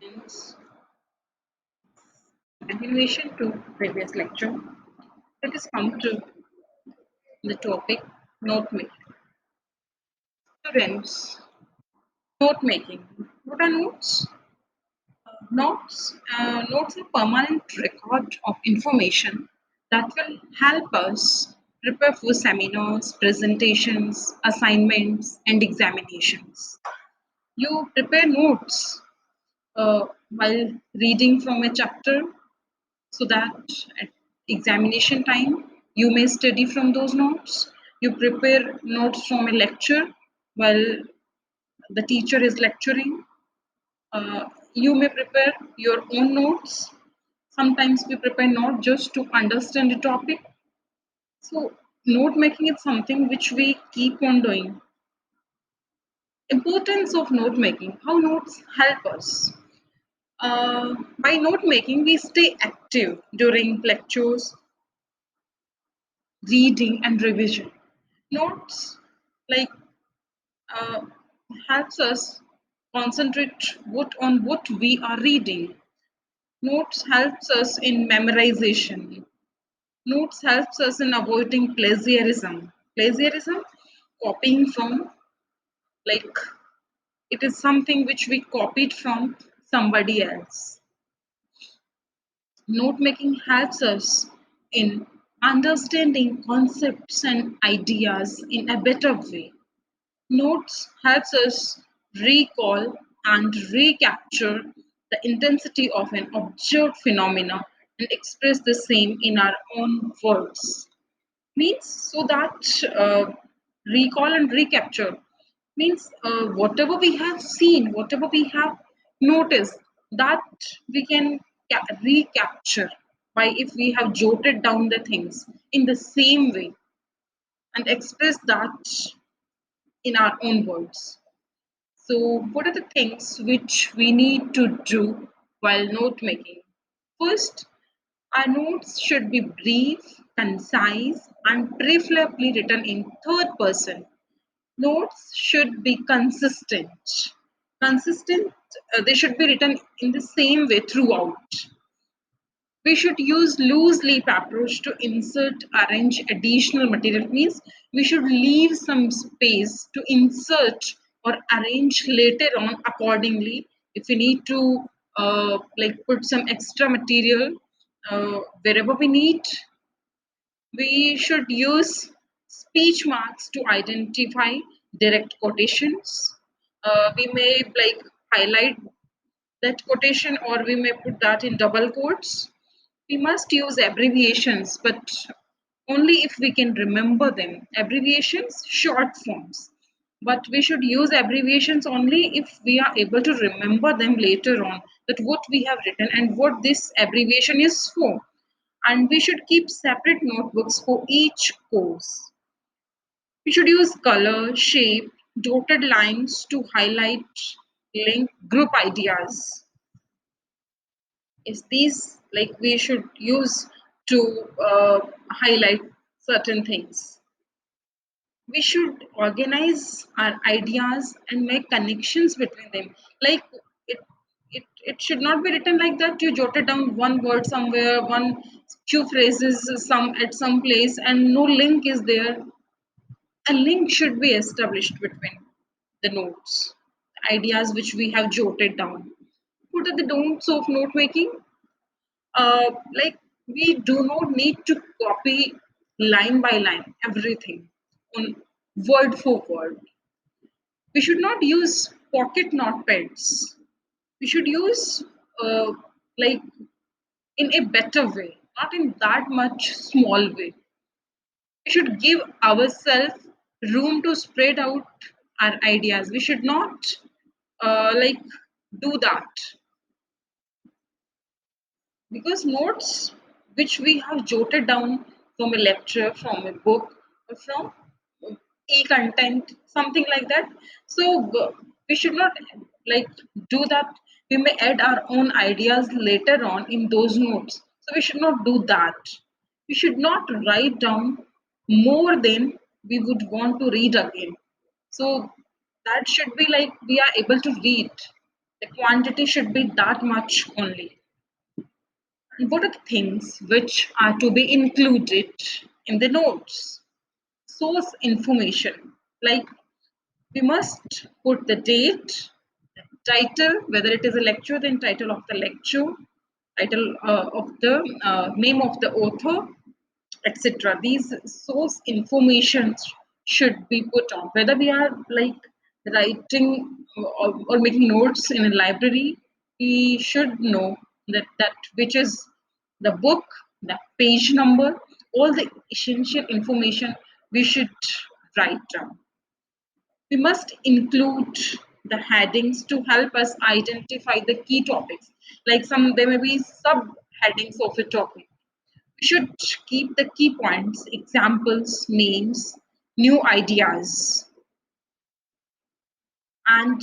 Students, continuation to previous lecture, let us come to the topic note making. Students, note making. What are notes? Notes are permanent record of information that will help us prepare for seminars, presentations, assignments, and examinations. You prepare notes while reading from a chapter so that at examination time you may study from those notes. You prepare notes from a lecture while the teacher is lecturing. You may prepare your own notes. Sometimes we prepare not just to understand the topic. So note making is something which we keep on doing. Importance of note making, how notes help us. By note making, we stay active during lectures, reading and revision. Notes like uh, helps us concentrate on what we are reading. Notes helps us in memorization. Notes helps us in avoiding plagiarism. Plagiarism, copying from, like, it is something which we copied from somebody else. Note making helps us in understanding concepts and ideas in a better way. Notes helps us recall and recapture the intensity of an observed phenomena and express the same in our own words. Means so that recall and recapture means whatever we have seen, whatever we have noticed, that we can recapture by if we have jotted down the things in the same way and express that in our own words. So, what are the things which we need to do while note making? First, our notes should be brief, concise, and preferably written in third person. Notes should be consistent. Consistent, they should be written in the same way throughout. We should use loose leaf approach to insert, arrange additional material. Means we should leave some space to insert or arrange later on accordingly. If we need to like put some extra material wherever we need, we should use speech marks to identify direct quotations. We may like highlight that quotation or we may put that in double quotes. We must use abbreviations, but only if we can remember them. Abbreviations, short forms. But we should use abbreviations only if we are able to remember them later on, that what we have written and what this abbreviation is for. And we should keep separate notebooks for each course. We should use color, shape, dotted lines to highlight, link, group ideas. Is these like we should use to highlight certain things. We should organize our ideas and make connections between them. Like it, it should not be written like that. You jotted down one word somewhere, one few phrases some at some place, and no link is there. A link should be established between the notes, ideas which we have jotted down. What are the don'ts of note making? Like we do not need to copy line by line everything on word for word. We should not use pocket notepads. We should use like in a better way, not in that much small way. We should give ourselves room to spread out our ideas. We should not like do that because notes which we have jotted down from a lecture, from a book, or from e-content, something like that. So we should not like do that. We may add our own ideas later on in those notes. So we should not do that. We should not write down more than we would want to read again. So that should be like we are able to read The quantity should be that much only. And what are the things which are to be included in the notes? Source information. Like we must put the date, the title, whether it is a lecture, then title of the lecture, title of the name of the author, etc. These source information should be put on. Whether we are like writing or making notes in a library, we should know that which is the book, the page number, all the essential information we should write down. We must include the headings to help us identify the key topics. Like some, there may be subheadings of a topic. We should keep the key points, examples, names, new ideas, and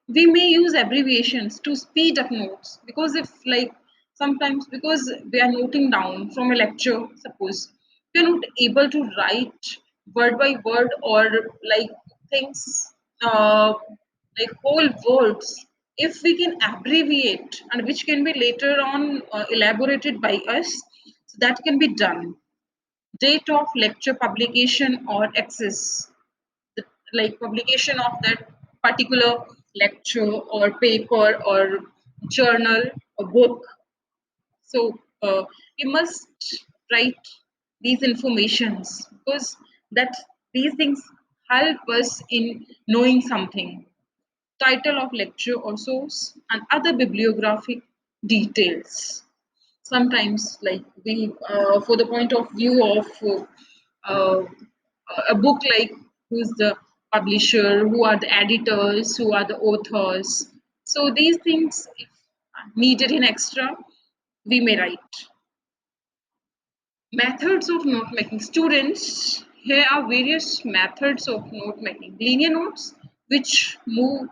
we may use abbreviations to speed up notes because if like sometimes because we are noting down from a lecture, suppose we are not able to write word by word or like things like whole words, if we can abbreviate and which can be later on elaborated by us, so that can be done. Date of lecture publication or access, the, like publication of that particular lecture or paper or journal or book. So we must write these informations because that these things help us in knowing something. Title of lecture or source and other bibliographic details. Sometimes like we for the point of view of uh, a book, like who's the publisher, who are the editors, who are the authors, so these things if needed in extra we may write. Methods of note making. Students, here are various methods of note making. Linear notes, which move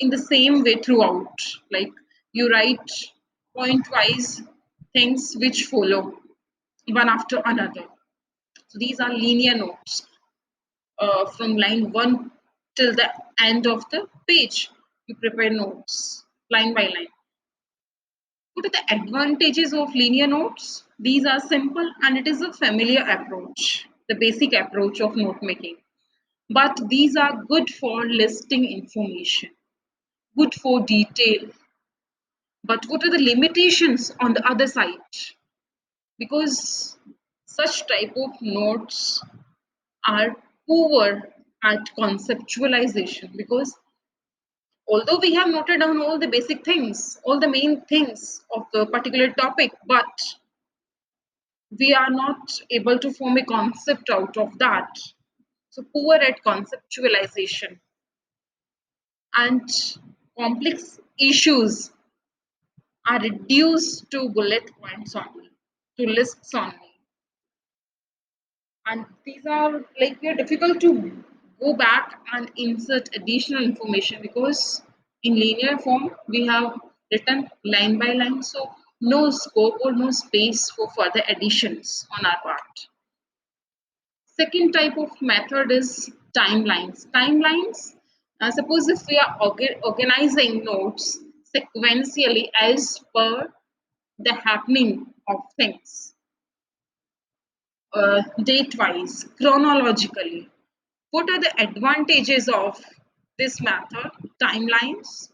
in the same way throughout. Like you write point-wise things which follow one after another. So these are linear notes from line 1 till the end of the page. You prepare notes line by line. What are the advantages of linear notes? These are simple and it is a familiar approach, the basic approach of note making. But these are good for listing information, good for detail. But what are the limitations on the other side? Because such type of notes are poor at conceptualization, because although we have noted down all the basic things, all the main things of the particular topic, but we are not able to form a concept out of that. So, poor at conceptualization and complex issues are reduced to bullet points only, to lists only. And these are like we are difficult to go back and insert additional information because in linear form we have written line by line, so no scope or no space for further additions on our part. Second type of method is timelines. Timelines, suppose if we are organizing notes sequentially as per the happening of things, date wise, chronologically. What are the advantages of this method, timelines?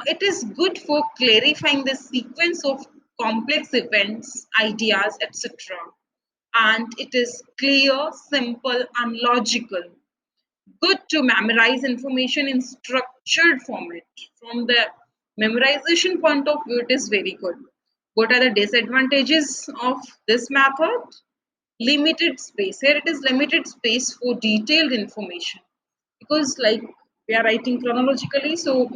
It is good for clarifying the sequence of complex events, ideas, etc. And it is clear, simple, and logical. Good to memorize information in structured format. From the memorization point of view, it is very good. What are the disadvantages of this method? Limited space. Here it is limited space for detailed information because like we are writing chronologically, so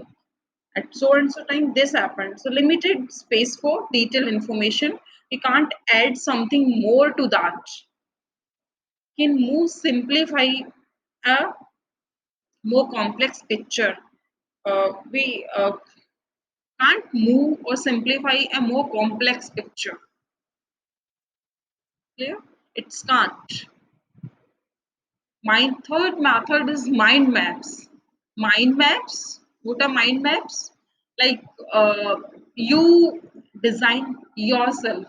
at so and so time this happened. So limited space for detailed information. We can't add something more to that. Can move simplify a more complex picture. We can't move or simplify a more complex picture. Clear? It can't. My third method is mind maps. Mind maps? What are mind maps? Like uh, you design yourself,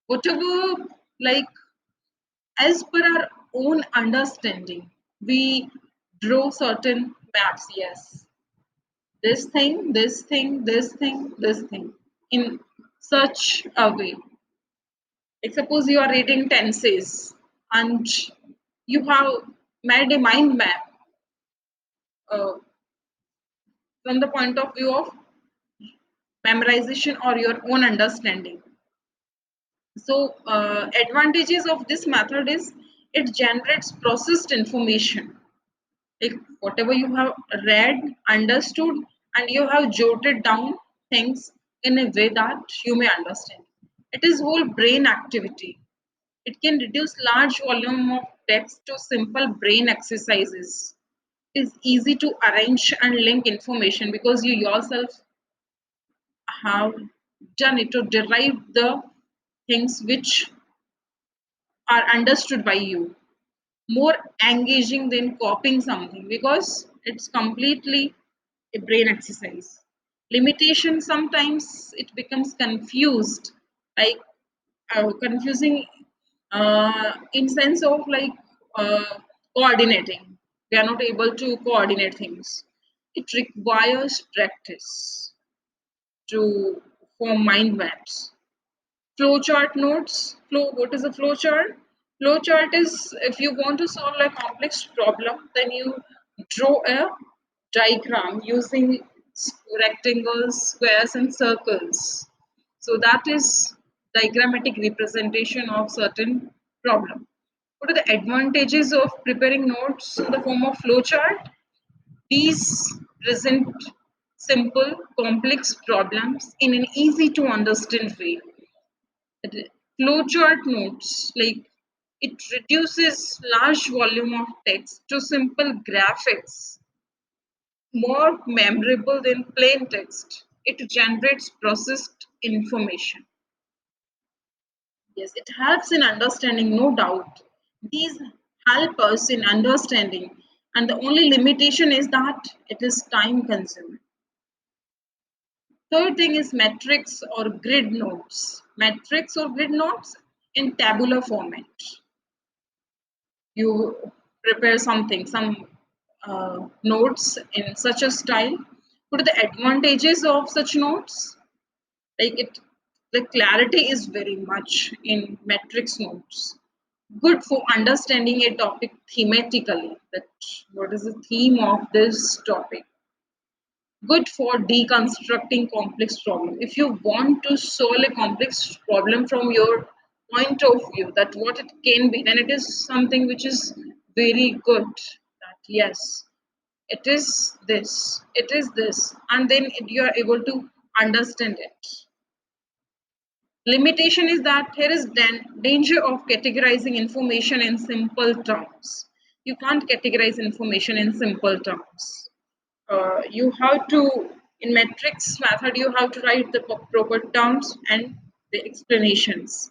whatever, like as per our own understanding, we draw certain maps. Yes, this thing, this thing, this thing, this thing, in such a way. Like suppose you are reading tenses and you have made a mind map uh, from the point of view of memorization or your own understanding. So advantages of this method is it generates processed information, like whatever you have read, understood, and you have jotted down things in a way that you may understand. It is whole brain activity. It can reduce large volume of text to simple brain exercises. It is easy to arrange and link information because you yourself have done it to derive the things which are understood by you. More engaging than copying something because it's completely a brain exercise. Limitation, sometimes it becomes confused, like confusing in sense of like coordinating. We are not able to coordinate things. It requires practice to form mind maps. Flowchart notes. What is a flowchart? Flowchart is if you want to solve a complex problem, then you draw a diagram using rectangles, squares, and circles. So that is diagrammatic representation of certain problem. What are the advantages of preparing notes in the form of flowchart? These present simple, complex problems in an easy to understand way. Flowchart notes, like it reduces large volume of text to simple graphics, more memorable than plain text. It generates processed information. Yes, it helps in understanding, no doubt. These help us in understanding, and the only limitation is that it is time consuming. Third thing is metrics or grid notes. Metrics or grid notes in tabular format. You prepare something, some notes in such a style. What are the advantages of such notes? Like it, the clarity is very much in metrics notes. Good for understanding a topic thematically. That what is the theme of this topic? Good for deconstructing complex problem. If you want to solve a complex problem from your point of view, that what it can be, then it is something which is very good. That yes, it is this, and then you are able to understand it. Limitation is that here is danger of categorizing information in simple terms. You can't categorize information in simple terms. You have to, in metrics method, you have to write the proper terms and the explanations.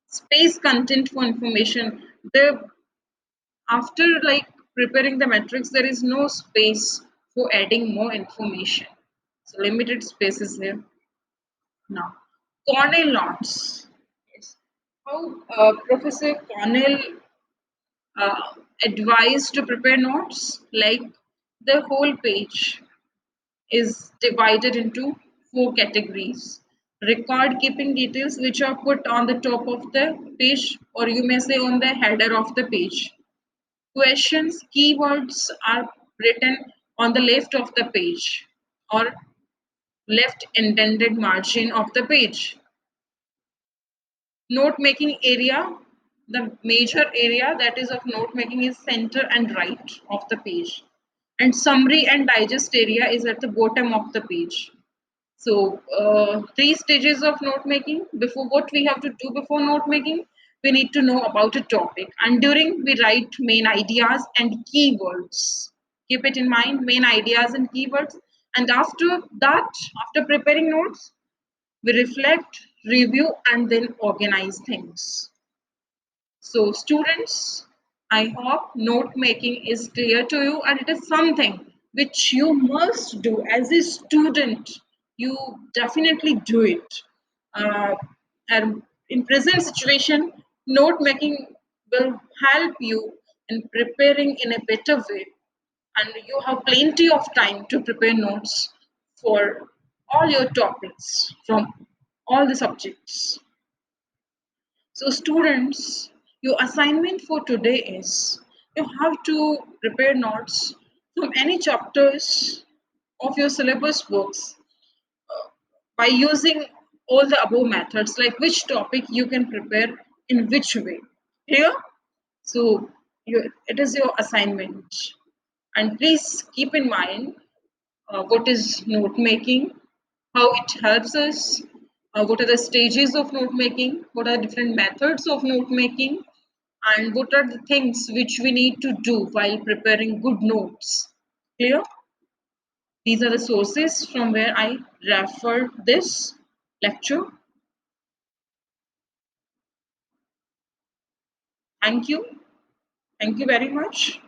Space content for information. The after like preparing the metrics, there is no space for adding more information. So limited space is there. Now, Cornell notes. Yes. How Professor Cornell uh, advised to prepare notes? Like the whole page is divided into four categories. Record keeping details which are put on the top of the page, or you may say on the header of the page. Questions, keywords are written on the left of the page or left indented margin of the page. Note making area, the major area that is of note making is center and right of the page, and summary and digest area is at the bottom of the page. So three stages of note making. Before, what we have to do before note making, we need to know about a topic, and during we write main ideas and keywords. Keep it in mind, main ideas and keywords. And after that, after preparing notes, we reflect, review, and then organize things. So, students, I hope note making is clear to you, and it is something which you must do as a student you definitely do it. Uh, and in present situation, note making will help you in preparing in a better way, and you have plenty of time to prepare notes for all your topics from all the subjects. So, students, your assignment for today is you have to prepare notes from any chapters of your syllabus books by using all the above methods, like which topic you can prepare in which way. Clear? So, it is your assignment. And please keep in mind what is note making, how it helps us, what are the stages of note making, what are different methods of note making, and what are the things which we need to do while preparing good notes. Clear? These are the sources from where I refer this lecture. Thank you. Thank you very much.